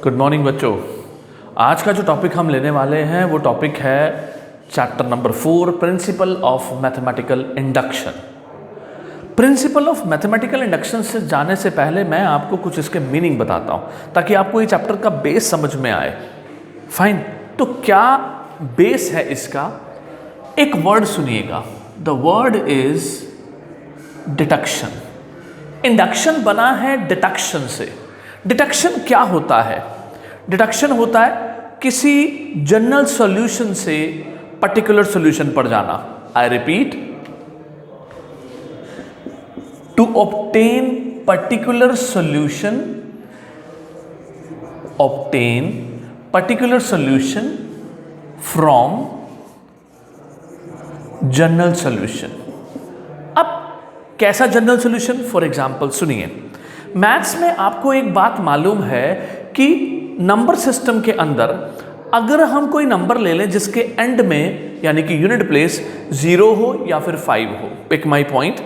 Good morning बच्चों। आज का जो टॉपिक हम लेने वाले हैं वो टॉपिक है chapter number 4, principal of mathematical induction. Principal of mathematical induction से जाने से पहले मैं आपको कुछ इसके मीनिंग बताता हूं ताकि आपको ये चैप्टर का बेस समझ में आए। फाइन, तो क्या बेस है इसका? एक वर्ड सुनिएगा, the word is deduction. Induction बना है डिडक्शन से। डिडक्शन क्या होता है? डिडक्शन होता है किसी जनरल सॉल्यूशन से पर्टिकुलर सॉल्यूशन पर जाना। I repeat, to obtain particular solution, obtain particular solution from general solution. अब कैसा जनरल सॉल्यूशन? फॉर एग्जांपल सुनिए, मैथ्स में आपको एक बात मालूम है कि नंबर सिस्टम के अंदर अगर हम कोई नंबर ले लें जिसके एंड में यानी कि यूनिट प्लेस 0 हो या फिर 5 हो, पिक माय पॉइंट,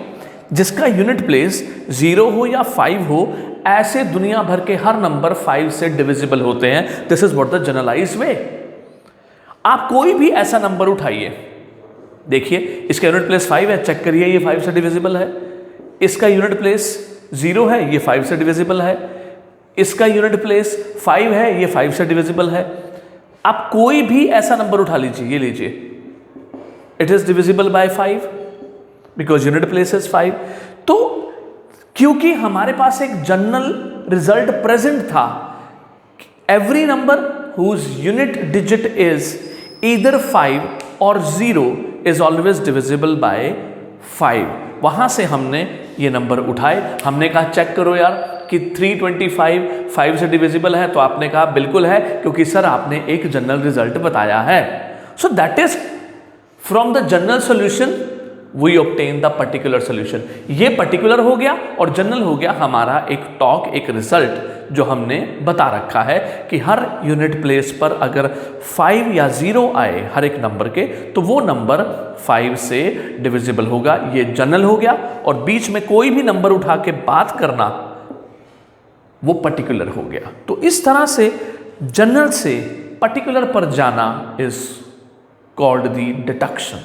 जिसका यूनिट प्लेस 0 हो या 5 हो, ऐसे दुनिया भर के हर नंबर 5 से डिविजिबल होते हैं। This is what the generalised way. आप कोई भी ऐसा नंबर उठाइए, देखिए इसका यूनिट प्लेस 5 है, चेक करिए ये 5 से डिविजिबल है। इसका यूनिट प्लेस 0 है, ये 5 से डिविजिबल है। इसका यूनिट प्लेस 5 है, ये 5 से डिविजिबल है। आप कोई भी ऐसा नंबर उठा लीजिए, ये लीजिए, it is divisible by 5 because unit place is 5। तो क्योंकि हमारे पास एक जनरल रिजल्ट प्रेजेंट था, every number whose unit digit is either 5 और 0 इज ऑलवेज डिविजिबल बाय 5। वहां से हमने ये नंबर उठाए। हमने कहा चेक करो यार कि 325 5 से डिविजिबल है, तो आपने कहा बिल्कुल है क्योंकि सर आपने एक जनरल रिजल्ट बताया है। So that is from the general solution we obtain the particular solution. ये पर्टिकुलर हो गया और जनरल हो गया हमारा एक टॉक, एक रिजल्ट जो हमने बता रखा है कि हर यूनिट प्लेस पर अगर 5 या 0 आए हर एक नंबर के, तो वो नंबर 5 से डिविजिबल होगा। ये जनरल हो गया। और बीच में कोई भी नंबर उठा के बात करना, वो पर्टिकुलर हो गया। तो इस तरह से जनरल से पर्टिकुलर पर जाना इज कॉल्ड द डिडक्शन।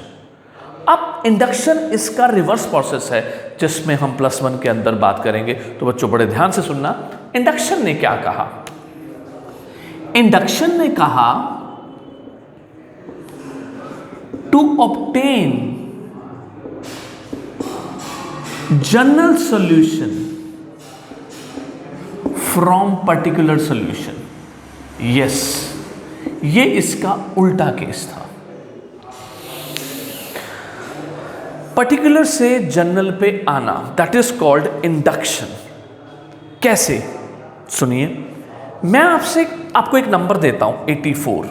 अब इंडक्शन इसका रिवर्स प्रोसेस है जिसमें हम +1 के अंदर बात करेंगे। तो बच्चों बड़े ध्यान से सुनना, इंडक्शन ने क्या कहा? इंडक्शन ने कहा to obtain general solution from particular solution. Yes, ये इसका उल्टा केस था। पर्टिकुलर से जनरल पे आना, दैट इज कॉल्ड इंडक्शन। कैसे? सुनिए, मैं आपको एक नंबर देता हूं 84।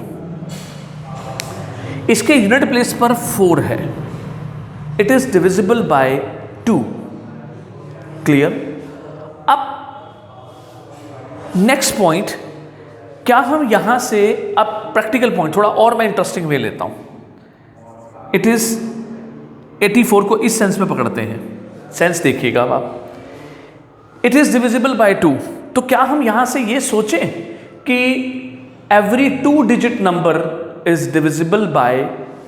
इसके यूनिट प्लेस पर 4 है, it is divisible by 2। Clear? अब नेक्स्ट पॉइंट, क्या हम यहां से अब प्रैक्टिकल पॉइंट थोड़ा और मैं इंटरेस्टिंग वे लेता हूं। इट इज 84 को इस सेंस में पकड़ते हैं, सेंस देखिएगा आप। इट इज डिविजिबल बाय 2, तो क्या हम यहां से ये सोचें कि every 2 digit number is divisible by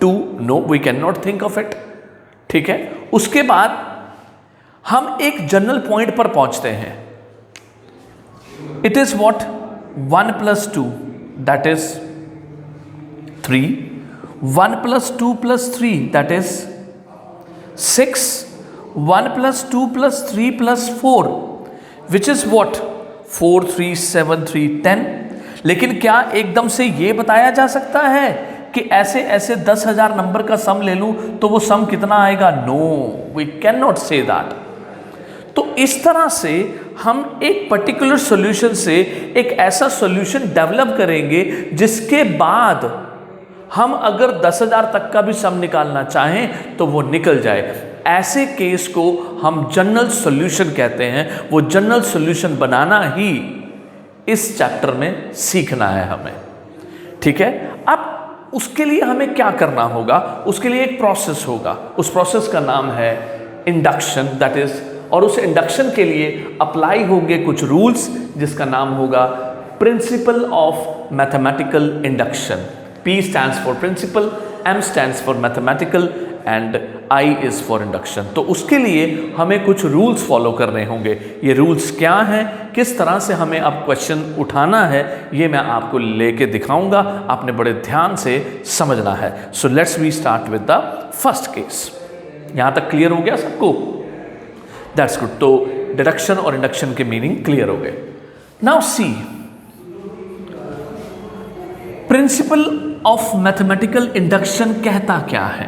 2? No, we can not think of it. ठीक है, उसके बाद हम एक जनरल पॉइंट पर पहुंचते हैं। It is what? 1 + 2 that is 3, 1 + 2 + 3 that is 6, 1 + 2 + 3 + 4 which is what? 4, 3, 7, 3, 10। लेकिन क्या एकदम से ये बताया जा सकता है कि ऐसे ऐसे 10,000 नंबर का सम ले लूं तो वो सम कितना आएगा? No, we can not say that. तो इस तरह से हम एक पर्टिकुलर सॉल्यूशन से एक ऐसा सॉल्यूशन डेवलप करेंगे जिसके बाद हम अगर 10,000 तक का भी सम निकालना चाहें तो वो निकल जाए। ऐसे केस को हम जनरल सॉल्यूशन कहते हैं। वो जनरल सॉल्यूशन बनाना ही इस चैप्टर में सीखना है हमें। ठीक है, अब उसके लिए हमें क्या करना होगा? उसके लिए एक प्रोसेस होगा, उस प्रोसेस का नाम है इंडक्शन, दैट इज, और उस इंडक्शन के लिए अप्लाई होंगे कुछ रूल्स जिसका नाम होगा principal of mathematical induction. P stands for principle, M stands for mathematical and I is for induction। तो उसके लिए हमें कुछ रूल्स फॉलो करने होंगे। ये रूल्स क्या हैं, किस तरह से हमें अब क्वेश्चन उठाना है, ये मैं आपको लेके दिखाऊंगा, आपने बड़े ध्यान से समझना है। So let's we start with the first case. यहाँ तक क्लियर हो गया सबको? That's good. तो डिडक्शन और इंडक्शन के मीनिंग क्लियर हो गए। Now see, principle of mathematical induction कहता क्या है?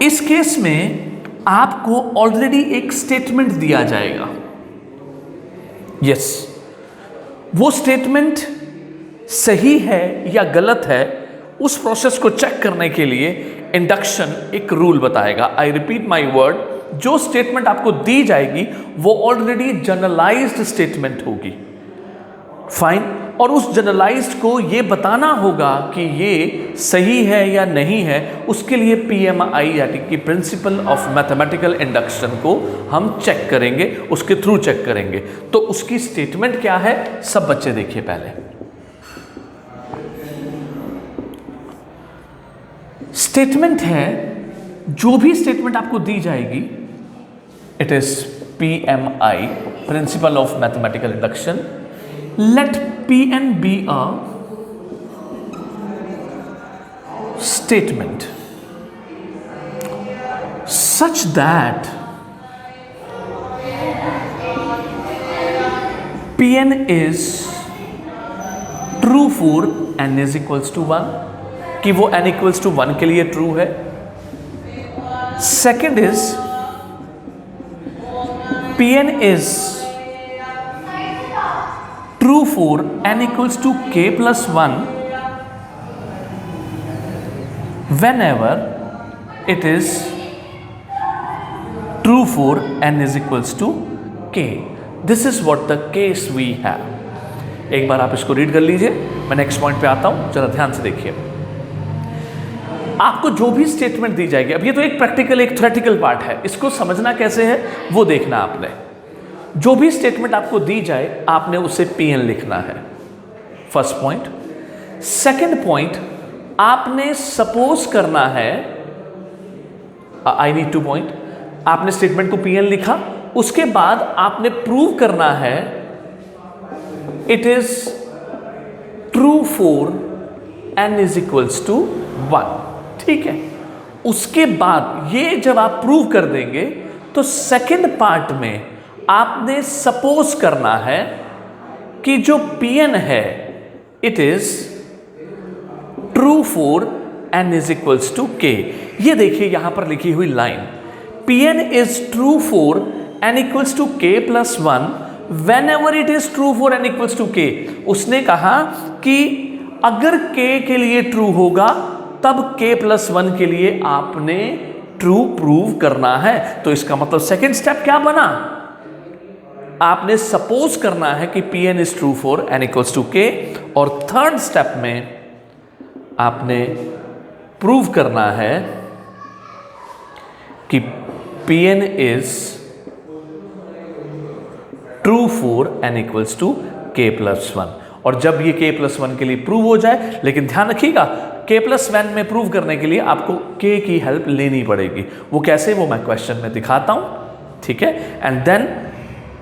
इस केस में आपको ऑलरेडी एक स्टेटमेंट दिया जाएगा। यस, वो स्टेटमेंट सही है या गलत है, उस प्रोसेस को चेक करने के लिए इंडक्शन एक रूल बताएगा। आई रिपीट माई वर्ड, जो स्टेटमेंट आपको दी जाएगी वो ऑलरेडी जनरलाइज्ड स्टेटमेंट होगी। फाइन। और उस जनरलाइज्ड को ये बताना होगा कि ये सही है या नहीं है, उसके लिए PMI यानी कि प्रिंसिपल ऑफ मैथमेटिकल इंडक्शन को हम चेक करेंगे, उसके थ्रू चेक करेंगे। तो उसकी स्टेटमेंट क्या है, सब बच्चे देखिए पहले। स्टेटमेंट है, जो भी स्टेटमेंट आपको दी जाएगी, it is PMI, principal of mathematical induction. Let Pn be a statement such that Pn is true for n is equals to 1, कि वो n equals to 1 के लिए ट्रू है। Second is Pn is true for n equals to k plus 1 whenever it is true for n is equals to k। This is what the case we have। एक बार आप इसको read कर लीजिए, मैं next point पे आता हूं, जरा ध्यान से देखिए। आपको जो भी स्टेटमेंट दी जाएगी, अब ये तो एक प्रैक्टिकल, एक थ्योरेटिकल पार्ट है, इसको समझना कैसे है वो देखना आपने। जो भी स्टेटमेंट आपको दी जाए, आपने उसे Pn लिखना है, फर्स्ट पॉइंट। सेकंड पॉइंट, आपने सपोज करना है, आई नीड टू पॉइंट, आपने स्टेटमेंट को Pn लिखा, उसके बाद आपने प्रूव करना है it is true for n is equals to 1। ठीक है, उसके बाद ये जब आप प्रूव कर देंगे तो सेकंड पार्ट में आपने सपोज करना है कि जो Pn है it is true for n is equals to k। ये देखिए यहां पर लिखी हुई line, Pn is true for n equals to k plus 1 whenever it is true for n equals to k। उसने कहा कि अगर k के लिए ट्रू होगा तब k प्लस 1 के लिए आपने ट्रू प्रूव करना है। तो इसका मतलब सेकेंड स्टेप क्या बना, आपने सपोज करना है कि Pn is true for n equals to k, और थर्ड स्टेप में आपने प्रूव करना है कि Pn is true for n equals to k plus 1। और जब ये k प्लस 1 के लिए प्रूव हो जाए, लेकिन ध्यान रखिएगा k प्लस 1 में प्रूव करने के लिए आपको k की हेल्प लेनी पड़ेगी। वो कैसे, वो मैं क्वेश्चन में दिखाता हूं। ठीक है, एंड देन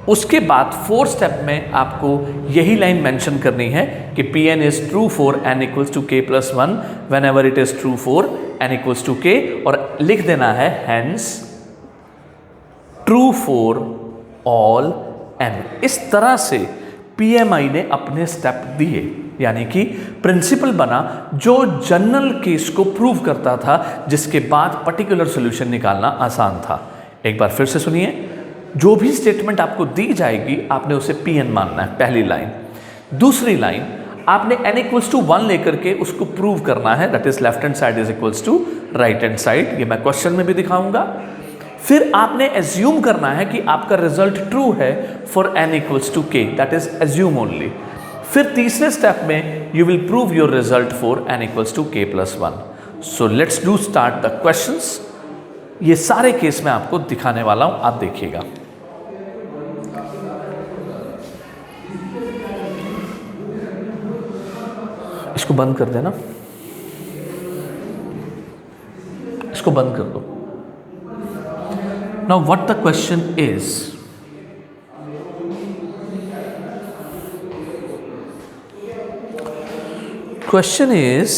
उसके बाद फोर्थ स्टेप में आपको यही लाइन मेंशन करनी है कि Pn is true for n equals to k plus 1 whenever it is true for n equals to k, और लिख देना है hence true for all n। इस तरह से PMI ने अपने स्टेप दिए, यानी कि प्रिंसिपल बना जो जनरल केस को प्रूव करता था, जिसके बाद पर्टिकुलर सॉल्यूशन निकालना आसान था। एक बार फिर से सुनिए, जो भी स्टेटमेंट आपको दी जाएगी आपने उसे Pn मानना है, पहली लाइन। दूसरी लाइन, आपने n इक्वल्स टू 1 लेकर के उसको प्रूव करना है, that is left hand side is equals to right hand side. ये मैं क्वेश्चन में भी दिखाऊंगा। फिर आपने एज्यूम करना है कि आपका रिजल्ट ट्रू है for n equals to k, that is assume only. फिर तीसरे स्टेप में you will prove your result for n equals to k plus 1। So let's do start the questions. ये सारे केस में आपको दिखाने वाला हूं, आप देखिएगा। इसको बंद कर देना, इसको बंद कर दो। Now what the question is, question is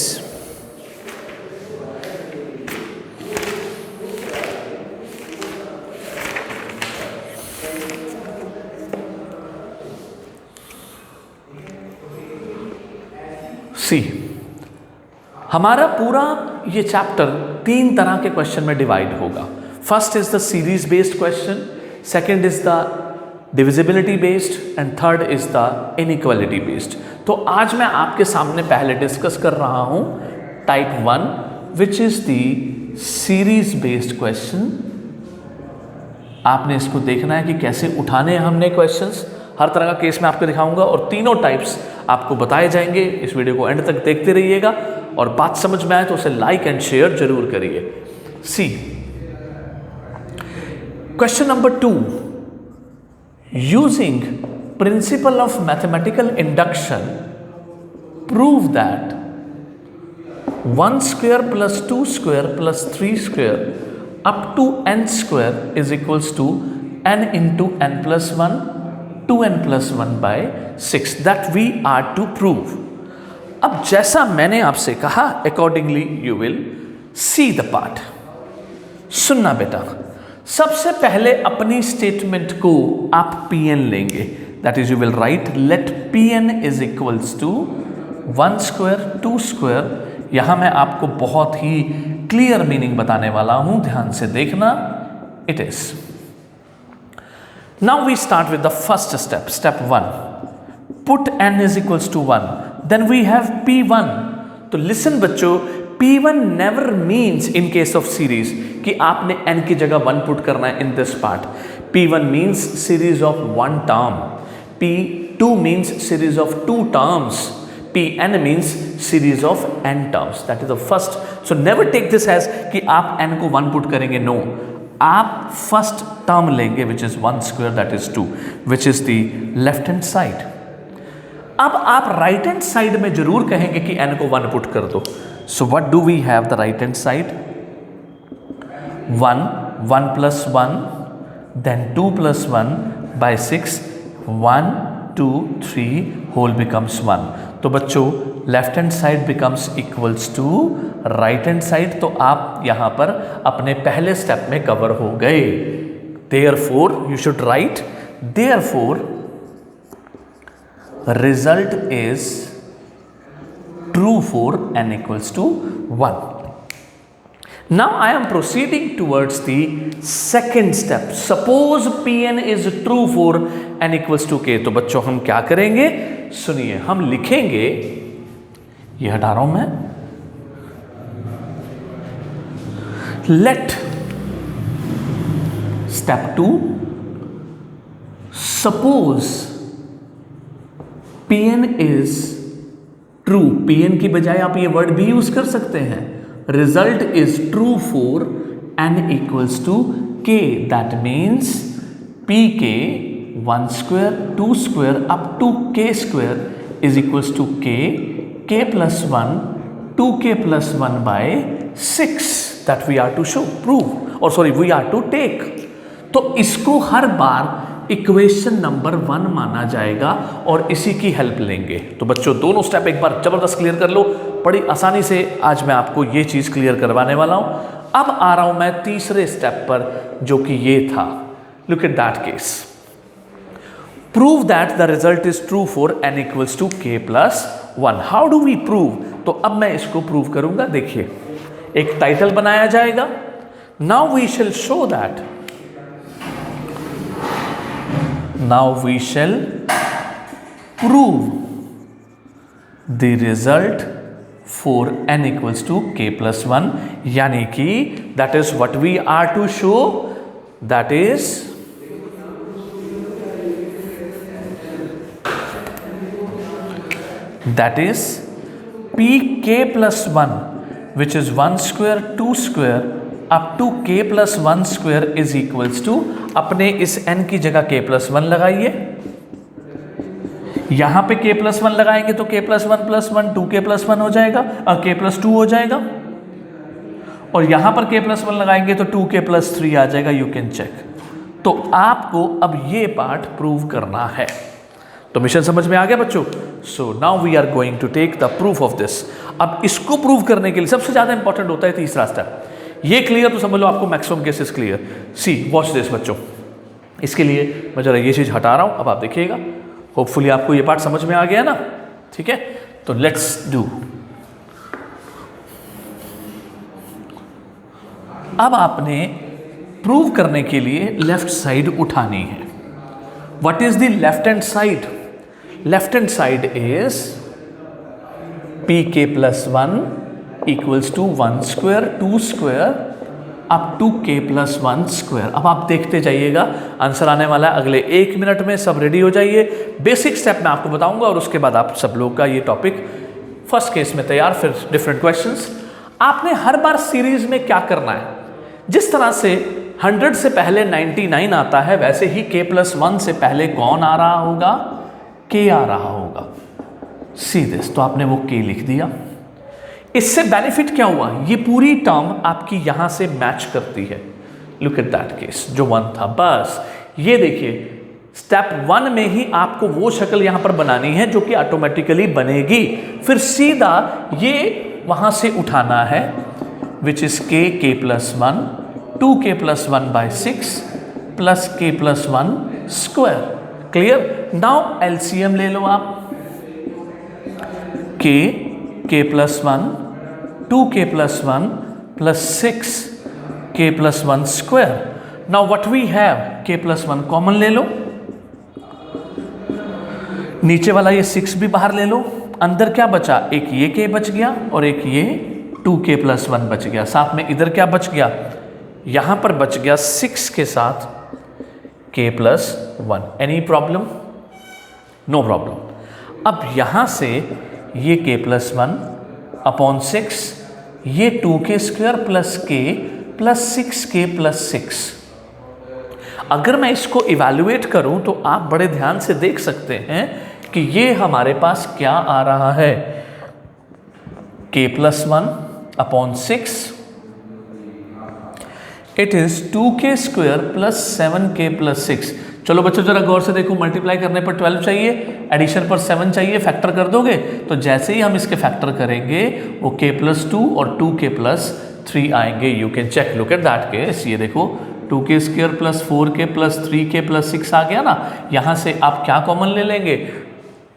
सी, हमारा पूरा ये चैप्टर 3 तरह के क्वेश्चन में डिवाइड होगा। First is the series based question, second is the divisibility based and third is the inequality based. तो आज मैं आपके सामने पहले डिस्कस कर रहा हूं type 1 which is the series based question. आपने इसको देखना है कि कैसे उठाने हैं हमने क्वेश्चंस। हर तरह का केस मैं आपको दिखाऊंगा और तीनों टाइप्स आपको बताए जाएंगे। इस वीडियो को एंड तक देखते रहिएगा और बात समझ में आए तो उसे लाइक एंड शेयर जरूर करिए। सी question number 2, using principle of mathematical induction, prove that 1 square plus 2 square plus 3 square up to n square is equals to n into n plus 1 2n plus 1 by 6 that we are to prove। अब जैसा मैंने आपसे कहा accordingly you will see the part। सुनना बेटा, सबसे पहले अपनी स्टेटमेंट को आप Pn लेंगे, that is you will write let Pn is equals to 1 square 2 square. यहां मैं आपको बहुत ही क्लियर मीनिंग बताने वाला हूं, ध्यान से देखना। It is now we start with the first step, step 1, put n is equals to 1, then we have P1। तो लिसन बच्चों, P1 never means in case of series कि आपने n की जगह 1 पुट करना है in this part. P1 means series of 1 term, P2 means series of 2 terms, Pn means series of n terms. That is the first. So never take this as कि आप n को 1 put करेंगे, no, आप first term लेंगे विच is 1 square that is 2 which is the left hand side. अब आप right hand side में जरूर कहेंगे कि n को 1 पुट कर दो। So what do we have the right hand side? 1 plus 1, then 2 plus 1 by 6, 1 2 3 whole becomes 1। तो बच्चों left hand side becomes equals to right hand side. तो आप यहां पर अपने पहले स्टेप में कवर हो गए। Therefore you should write therefore result is true for n equals to 1। Now I am proceeding towards the second step। Suppose Pn is true for n equals to k। तो बच्चों हम क्या करेंगे, सुनिए, हम लिखेंगे, ये हटा रहा हूं मैं, let step 2 suppose Pn is true, Pn की बजाय आप ये वर्ड भी यूज कर सकते हैं, result is true for n equals to k। That means Pk 1 square 2 square up to k square is equals to k plus 1 2k plus 1 by 6 that we are to show prove और sorry we are to take. तो इसको हर बार equation number 1 माना जाएगा और इसी की help लेंगे। तो बच्चों दोनों स्टेप एक बार जबरदस्त क्लियर कर लो, बड़ी आसानी से आज मैं आपको ये चीज क्लियर करवाने वाला हूं। अब आ रहा हूं मैं तीसरे स्टेप पर जो कि ये था। Look at that case, prove that the result is true for n equals to k plus 1। How do we prove? तो अब मैं इसको प्रूव करूंगा। देखिए, एक टाइटल बनाया जाएगा, now we shall show that, now we shall prove the result for n equals to k plus 1, यानी कि that is what we are to show, that is pk plus 1 which is 1 square 2 square up to k plus 1 square is equals to, अपने इस n की जगह k plus 1 लगाइए, यहां पे k+1 लगाएंगे तो k+1 + 1 2k+1 हो जाएगा, k+2 हो जाएगा, और यहां पर k+1 लगाएंगे तो 2k+3 आ जाएगा। You can check. तो आपको अब ये पार्ट प्रूव करना है। तो मिशन समझ में आ गया बच्चों? So now we are going to take the proof of this. अब इसको प्रूव करने के लिए सबसे ज्यादा इंपॉर्टेंट होता है तीसरा स्टेप। ये क्लियर तो समझ लो आपको maximum cases clear. See watch this बच्चों। इसके लिए मैं जरा ये चीज हटा रहा हूं, अब आप देखिएगा। होपफुली आपको ये पार्ट समझ में आ गया ना? ठीक है, तो लेट्स डू। अब आपने प्रूव करने के लिए लेफ्ट साइड उठानी है। What is the left hand side? Left hand side is pk+1 equals to 1 square 2 square up to k+1 square. अब आप देखते जाइएगा, आंसर आने वाला है अगले 1 मिनट में। सब रेडी हो जाइए। बेसिक स्टेप मैं आपको बताऊंगा और उसके बाद आप सब लोग का ये टॉपिक फर्स्ट केस में तैयार, फिर डिफरेंट क्वेश्चंस। आपने हर बार सीरीज में क्या करना है, जिस तरह से 100 से पहले 99 आता है, वैसे ही k+1 से पहले कौन आ रहा होगा? k आ रहा होगा। सीधे तो आपने वो k लिख दिया। इससे बेनिफिट क्या हुआ? ये पूरी टर्म आपकी यहां से मैच करती है। लुक एट दैट केस जो 1 था। बस ये देखिए, स्टेप 1 में ही आपको वो शक्ल यहां पर बनानी है जो कि ऑटोमेटिकली बनेगी। फिर सीधा ये वहां से उठाना है, which is k+1 2k+1/6 plus k+1 square. Clear? Now LCM ले लो आप। k+1 2k+1 plus 6k+1 square. Now what we have, k+1 common ले लो, नीचे वाला ये 6 भी बाहर ले लो, अंदर क्या बचा? एक ये k बच गया और एक ये 2k+1 बच गया। साथ में इधर क्या बच गया? यहां पर बच गया 6 के साथ k+1। Any problem? No problem. अब यहां से ये k+1 अपॉन 6, ये 2k square plus k plus 6k+6। अगर मैं इसको इवैल्यूएट करूं तो आप बड़े ध्यान से देख सकते हैं कि ये हमारे पास क्या आ रहा है? k+1 upon 6, it is 2k square plus 7k+6। चलो बच्चों जरा गौर से देखो, मल्टीप्लाई करने पर 12 चाहिए, एडिशन पर 7 चाहिए, फैक्टर कर दोगे तो जैसे ही हम इसके फैक्टर करेंगे वो k+2 और 2k+3 आएंगे। You can check, look at that case. ये देखो 2k square plus 4k plus 3k+6 आ गया ना। यहां से आप क्या कॉमन ले लेंगे?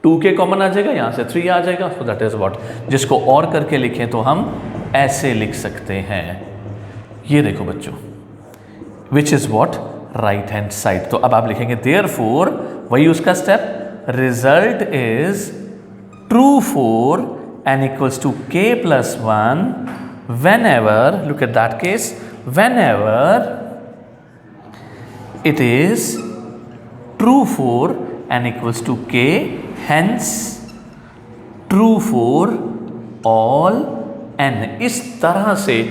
2k कॉमन आ जाएगा, यहां से 3 आ जाएगा। सो दैट इज व्हाट, जिसको और करके लिखें तो हम ऐसे लिख सकते हैं। ये देखो बच्चों, which is what, right hand side. तो अब आप लिखेंगे देयरफॉर, वही उसका step, result is true for n equals to k+1 whenever, look at that case, whenever it is true for n equals to k, hence true for all n। इस तरह से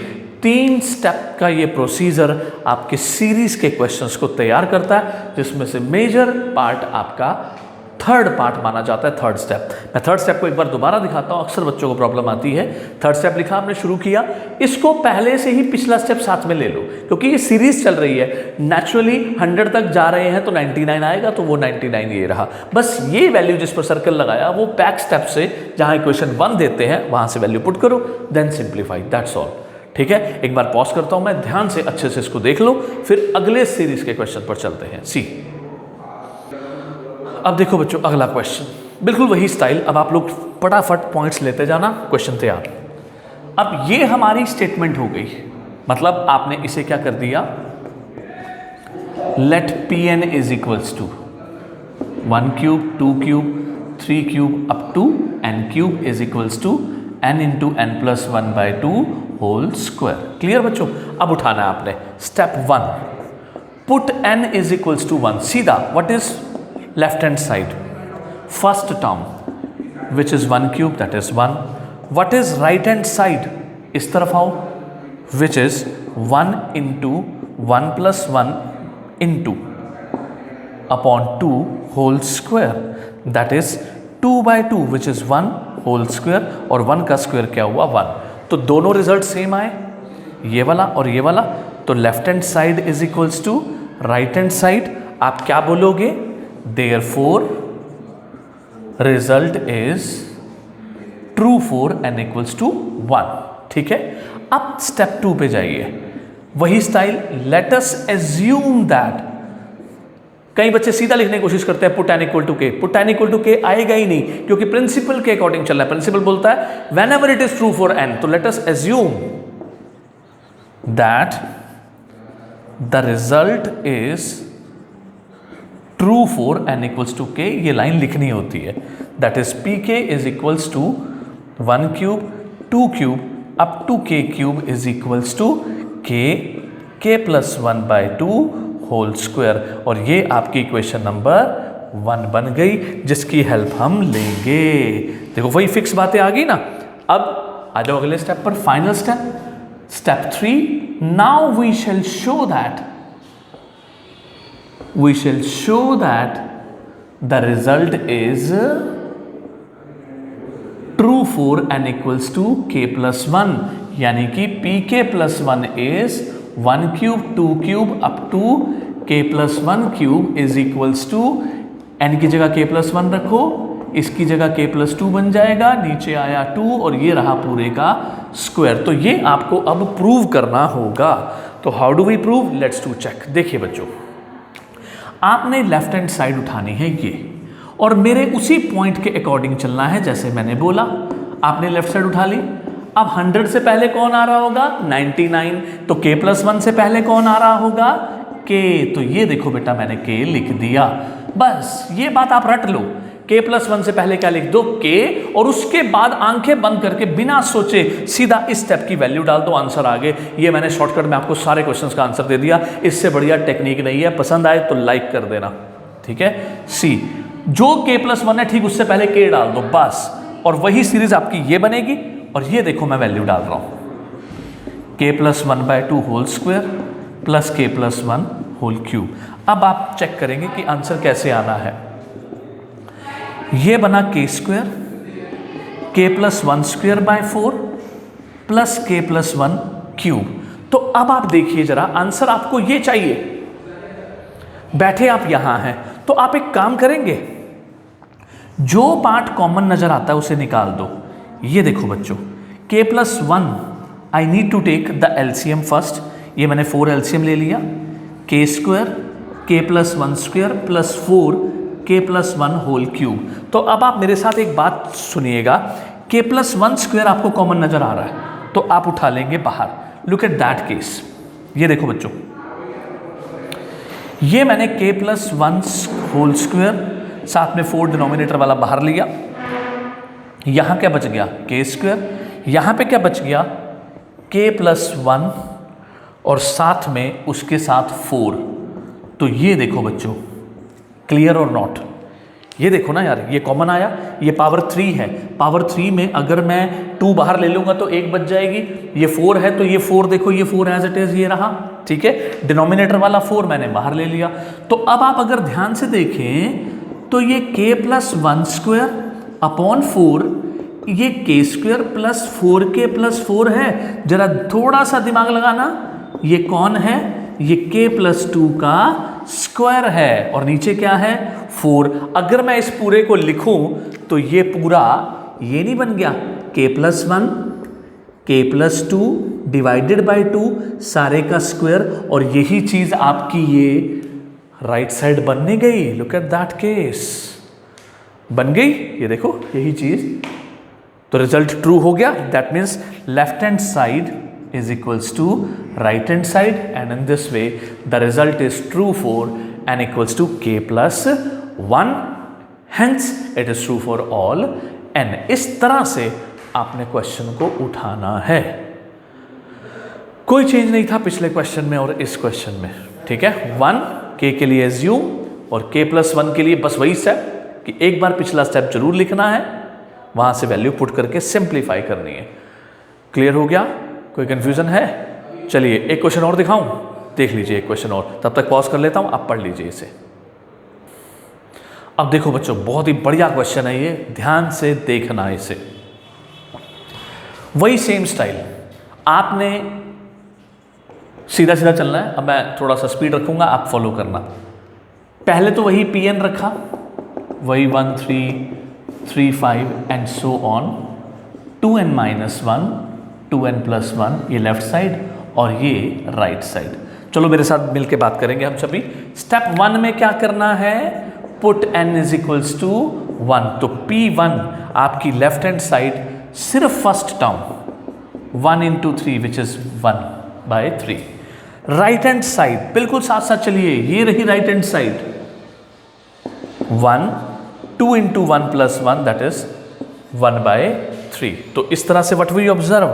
3 step का ये प्रोसीजर आपके series के questions को तैयार करता है, जिसमें से मेजर पार्ट आपका थर्ड पार्ट माना जाता है, थर्ड स्टेप। मैं थर्ड स्टेप को एक बार दोबारा दिखाता हूं, अक्सर बच्चों को प्रॉब्लम आती है। थर्ड स्टेप लिखा, आपने शुरू किया, इसको पहले से ही पिछला स्टेप साथ में ले लो, क्योंकि ये सीरीज चल रही है। नेचुरली 100 तक जा रहे हैं तो 99 आएगा, तो वो 99 ये रहा। बस ये वैल्यू जिस पर सर्कल लगाया वो बैक स्टेप से जहां इक्वेशन 1 देते हैं वहां से वैल्यू पुट करो, देन सिंप्लीफाई, दैट्स ऑल। ठीक है, एक बार पॉज करता हूं मैं, ध्यान से अच्छे से इसको देख लो, फिर अगले सीरीज के क्वेश्चन पर चलते हैं। सी, अब देखो बच्चों अगला क्वेश्चन, बिल्कुल वही स्टाइल। अब आप लोग फटाफट पॉइंट्स लेते जाना, क्वेश्चन तैयार। अब ये हमारी स्टेटमेंट हो गई, मतलब आपने इसे क्या कर दिया, let Pn is equals to 1 cube 2 cube 3 cube up to n cube is equals to n into n+1/2 whole square. Clear बच्चों? अब उठाना है आपने step 1, put n is equals to 1। सीधा what is left hand side, first term which is 1 cube, that is 1। What is right hand side, इस तरफ आओ, which is 1 into 1+1 into upon 2 whole square. That is 2/2 which is 1 whole square, और 1 का square क्या हुआ 1। तो दोनों result same आए, ये वाला और ये वाला। तो left hand side is equals to right hand side. आप क्या बोलोगे, therefore result is true for n equals to 1। ठीक है, अब स्टेप 2 पे जाइए, वही style, let us assume that. कई बच्चे सीधा लिखने की कोशिश करते हैं put n equal to k, put n equal to k आएगा ही नहीं, क्योंकि प्रिंसिपल के अकॉर्डिंग चल रहा है। प्रिंसिपल बोलता है whenever it is true for n, तो let us assume that the result is true for n equals to k. ये लाइन लिखनी होती है, that is P k is equals to 1 cube 2 cube up to k cube is equals to k plus 1/2 whole square. और ये आपकी equation number 1 बन गई, जिसकी हेल्प हम लेंगे। देखो वही फिक्स बातें आ गई ना। अब आ जाओ अगले स्टेप पर, final step, step 3। Now we shall show that the result is true for n equals to k plus 1, यानी कि P k plus 1 is 1 cube 2 cube up to k plus 1 cube is equals to n की जगह k plus 1 रखो, इसकी जगह k plus 2 बन जाएगा, नीचे आया 2 और ये रहा पूरे का स्क्वायर। तो ये आपको अब प्रूव करना होगा। तो how do we prove, let's do check. देखिए बच्चों, आपने लेफ्ट हैंड साइड उठानी है ये, और मेरे उसी पॉइंट के अकॉर्डिंग चलना है जैसे मैंने बोला। आपने लेफ्ट साइड उठा ली। अब 100 से पहले कौन आ रहा होगा 99, तो k प्लस 1 से पहले कौन आ रहा होगा k। तो ये देखो बेटा मैंने k लिख दिया। बस ये बात आप रट लो, k प्लस 1 से पहले क्या लिख दो k, और उसके बाद आंखें बंद करके बिना सोचे सीधा इस स्टेप की वैल्यू डाल दो, आंसर आ गए। ये मैंने शॉर्टकट में आपको सारे क्वेश्चंस का आंसर दे दिया। इससे बढ़िया टेक्निक नहीं है। पसंद आए तो लाइक कर देना, ठीक है। सी, जो k प्लस 1 है ठीक उससे पहले k डाल दो बस, और वही सीरीज आपकी ये बनेगी। और ये देखो मैं वैल्यू डाल रहा हूं k plus 1/2 whole square plus k plus 1 whole cube. अब आप चेक करेंगे कि आंसर कैसे आना है। ये बना k square k plus 1 square by 4 plus k plus 1 cube. तो अब आप देखिए जरा, आंसर आपको ये चाहिए। बैठे आप यहां हैं तो आप एक काम करेंगे, जो पार्ट कॉमन नजर आता है उसे निकाल दो। ये देखो बच्चों, k plus 1 I need to take the LCM first. ये मैंने 4 एलसीएम ले लिया, k square k plus 1 square plus 4 k plus 1 whole cube. तो अब आप मेरे साथ एक बात सुनिएगा, k प्लस 1 स्क्वायर आपको कॉमन नजर आ रहा है तो आप उठा लेंगे बाहर। Look at that case. ये देखो बच्चों, ये मैंने k प्लस 1 होल स्क्वायर साथ में 4 डिनोमिनेटर वाला बाहर लिया। यहां क्या बच गया k स्क्वायर, यहां पे क्या बच गया k प्लस 1 और साथ में उसके साथ 4। तो ये देखो बच्चों, क्लियर और नॉट। ये देखो ना यार, ये कॉमन आया, ये पावर 3 है। पावर 3 में अगर मैं 2 बाहर ले लूंगा तो 1 बच जाएगी। ये 4 है तो ये 4 देखो, ये 4 एज इट इज ये रहा, ठीक है। डिनोमिनेटर वाला 4 मैंने बाहर ले लिया। तो अब आप अगर ध्यान से देखें तो ये k प्लस 1 स्क्वायर अपॉन 4, ये k square plus 4k plus 4 है। जरा थोड़ा सा दिमाग लगाना, ये कौन है, ये k प्लस 2 का स्क्वायर है, और नीचे क्या है 4। अगर मैं इस पूरे को लिखूं तो ये पूरा ये नहीं बन गया k plus 1 k plus 2 divided by 2 सारे का स्क्वायर, और यही चीज आपकी ये राइट साइड बनने गई। लुक एट दैट केस, बन गई। ये देखो यही चीज, तो रिजल्ट ट्रू हो गया। That means left hand side is equals to right hand side, and in this way the result is true for n equals to k plus 1, hence it is true for all n। इस तरह से आपने question को उठाना है। कोई change नहीं था पिछले क्वेश्चन में और इस क्वेश्चन में, ठीक है। 1 k के लिए एज्यूम और k प्लस 1 के लिए बस वही स्टेप कि एक बार पिछला स्टेप जरूर लिखना है, वहां से वैल्यू पुट करके सिंप्लीफाई करनी है। क्लियर हो गया? कोई कंफ्यूजन है? चलिए एक क्वेश्चन और दिखाऊं, देख लीजिए एक क्वेश्चन और, तब तक पॉज कर लेता हूं, आप पढ़ लीजिए इसे। अब देखो बच्चों, बहुत ही बढ़िया क्वेश्चन है ये, ध्यान से देखना इसे। वही सेम स्टाइल, आपने सीधा सीधा चलना है। अब मैं थोड़ा सा स्पीड रखूंगा, आप फॉलो करना। पहले तो वही Pn रखा, वही 1 3 3 5 and so on, 2n - 1 2n + 1 ये लेफ्ट साइड और ये राइट साइड। चलो मेरे साथ मिलके बात करेंगे हम सभी। स्टेप 1 में क्या करना है, पुट n = 1। तो P1 आपकी लेफ्ट हैंड साइड सिर्फ first term 1 × 3 which is 1/3। Right hand side बिल्कुल साथ साथ चलिए, ये रही right hand side 1 2 × 1 + 1 that is 1/3। तो इस तरह से what we observe,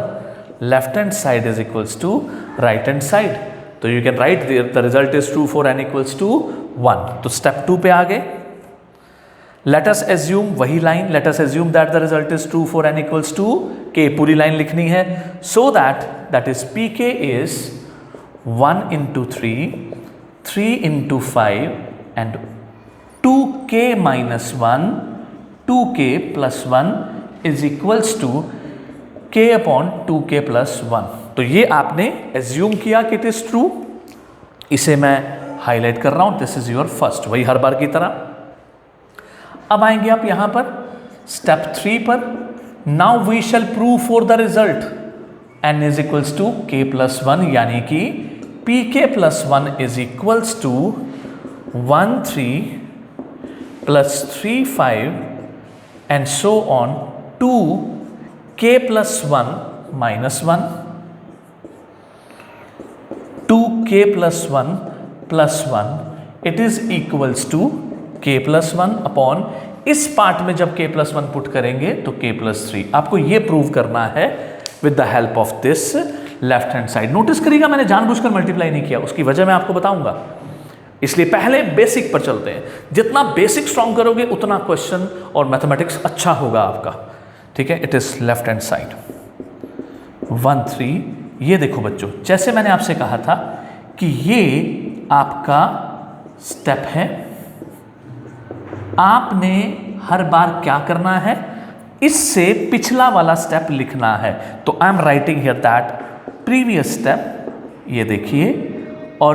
left hand side is equals to right hand side. तो you can write the result is true for n = 1। तो स्टेप 2 पे आ गए। लेट अस एज्यूम, वही लाइन, let us assume that the result is true for n = k, पूरी line लिखनी है। So that is pk is 1 × 3 3 × 5 and 2k - 1 2k + 1 is equals to k/2k + 1। तो ये आपने एज्यूम किया कि इट इज ट्रू, इसे मैं हाईलाइट कर रहा हूं, दिस इज योर फर्स्ट, वही हर बार की तरह। अब आएंगे आप यहां पर स्टेप 3 पर। Now we shall prove for the result n = k + 1, यानी कि pk + 1 is equals to 1 3 + 3 5 and so on 2k + 1 - 1 2k + 1 + 1 it is equals to k + 1 upon, इस पार्ट में जब k + 1 पुट करेंगे तो k + 3। आपको ये प्रूव करना है with the help of this left hand side. Notice करिएगा मैंने जानबूझकर मल्टीप्लाई नहीं किया, उसकी वजह मैं आपको बताऊंगा। इसलिए पहले बेसिक पर चलते हैं। जितना बेसिक स्ट्रॉन्ग करोगे उतना क्वेश्चन और मैथमेटिक्स अच्छा होगा आपका, ठीक है। It is left hand side 1 3। ये देखो बच्चों, जैसे मैंने आपसे कहा था कि ये आपका स्टेप है, आपने हर बार क्या करना है, इससे पिछला वाला स्टेप लिखना है। तो I am writing here that previous step, ये देखिए, और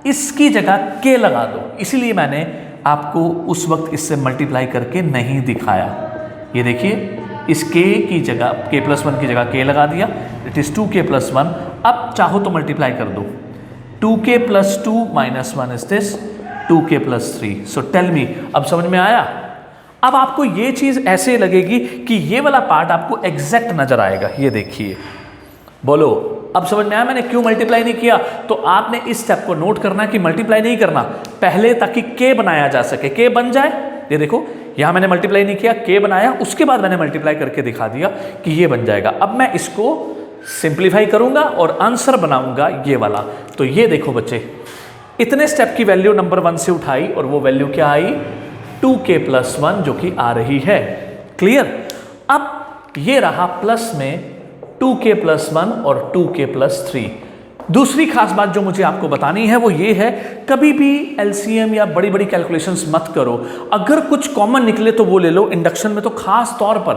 इसकी जगह k लगा दो। इसीलिए मैंने आपको उस वक्त इससे मल्टीप्लाई करके नहीं दिखाया। ये देखिए, इस k की जगह k + 1 की जगह k लगा दिया, इट इज 2k + 1। अब चाहो तो मल्टीप्लाई कर दो, 2k + 2 - 1 is this 2k + 3। So tell me, अब समझ में आया? अब आपको ये चीज ऐसे लगेगी कि ये वाला पार्ट आपको एग्जैक्ट नजर आएगा। ये देखिए, बोलो अब समझ में आया मैंने क्यों मल्टीप्लाई नहीं किया? तो आपने इस स्टेप को नोट करना कि मल्टीप्लाई नहीं करना पहले, ताकि k बनाया जा सके, k बन जाए। ये देखो, यहां मैंने मल्टीप्लाई नहीं किया, k बनाया, उसके बाद मैंने मल्टीप्लाई करके दिखा दिया कि ये बन जाएगा। अब मैं इसको सिंप्लीफाई करूंगा और आंसर बनाऊंगा ये वाला। तो ये देखो बच्चे, इतने स्टेप की वैल्यू नंबर 1 से उठाई और वो वैल्यू क्या आई, 2k + 1, जो कि आ रही है। क्लियर? अब ये रहा प्लस में 2k + 1 और 2k + 3। दूसरी खास बात जो मुझे आपको बतानी है वो ये है, कभी भी एलसीएम या बड़ी बड़ी कैलकुलेशंस मत करो। अगर कुछ कॉमन निकले तो वो ले लो। इंडक्शन में तो खास तौर पर,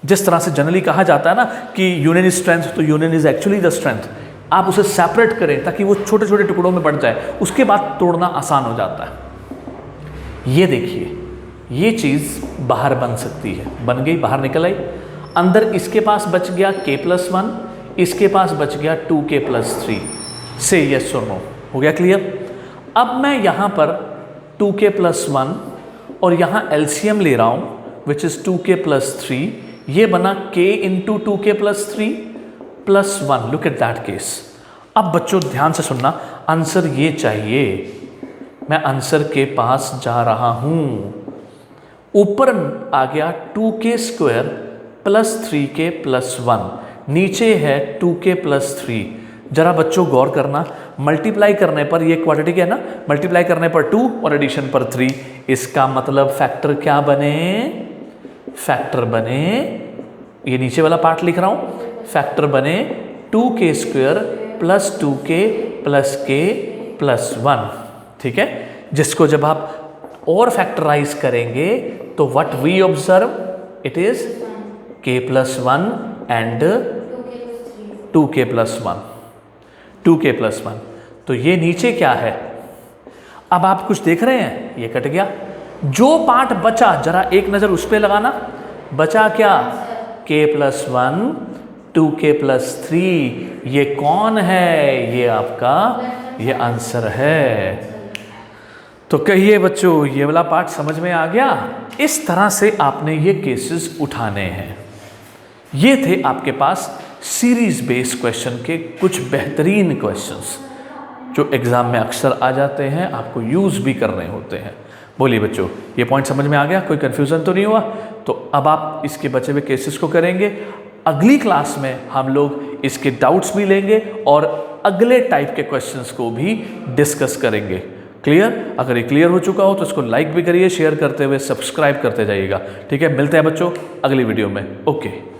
जिस तरह से जनरली कहा जाता है ना कि यूनियन इज स्ट्रेंथ, तो union is actually the strength. आप उसे सेपरेट करें ताकि वो छोटे छोटे टुकड़ों में बढ़ जाए, उसके बाद तोड़ना आसान हो जाता है। ये देखिए, ये चीज़ बाहर बन सकती है, बन गई, बाहर निकल आई। अंदर इसके पास बच गया k + 1, इसके पास बच गया 2k + 3। से यस और नो, हो गया क्लियर? अब मैं यहाँ पर 2k + 1 और यहाँ एलसीएम ले रहा हूँ विच इज़ 2k + 3। ये बना k × 2k + 3 + 1। Look at that case. अब बच्चों ध्यान से सुनना, आंसर ये चाहिए। मैं आंसर के पास जा रहा हूँ। ऊपर आ गया 2k² + 3k + 1, नीचे है 2k + 3। जरा बच्चों गौर करना, मल्टीप्लाई करने पर ये क्वाड्रेटिक है ना, मल्टीप्लाई करने पर 2 और एडिशन पर 3। इसका मतलब फैक्टर क्या बने, फैक्टर बने, ये नीचे वाला पार्ट लिख रहा हूं, फैक्टर बने 2k² + 2k + k + 1। ठीक है, जिसको जब आप और फैक्टराइज करेंगे तो what we observe, it is k+1 and 2k+1, 2k+1। तो ये नीचे क्या है, अब आप कुछ देख रहे हैं, ये कट गया। जो पार्ट बचा जरा एक नजर उस पे लगाना, बचा क्या, k+1 2k+3, ये कौन है, ये आपका ये आंसर है। तो कहिए बच्चों ये वाला पार्ट समझ में आ गया। इस तरह से आपने ये केसेस उठाने हैं। ये थे आपके पास सीरीज बेस्ड क्वेश्चन के कुछ बेहतरीन क्वेश्चंस जो एग्जाम में अक्सर आ जाते हैं, आपको यूज भी करने होते हैं। बोलिए बच्चों ये पॉइंट समझ में आ गया, कोई कंफ्यूजन तो नहीं हुआ? तो अब आप इसके बचे हुए केसेस को करेंगे। अगली क्लास में हम लोग इसके डाउट्स भी लेंगे और अगले टाइप के क्वेश्चंस को भी डिस्कस करेंगे। क्लियर? अगर ये क्लियर हो चुका हो तो इसको लाइक भी करिए, शेयर करते हुए सब्सक्राइब करते जाइएगा। ठीक है, मिलते हैं बच्चों अगली वीडियो में। ओके।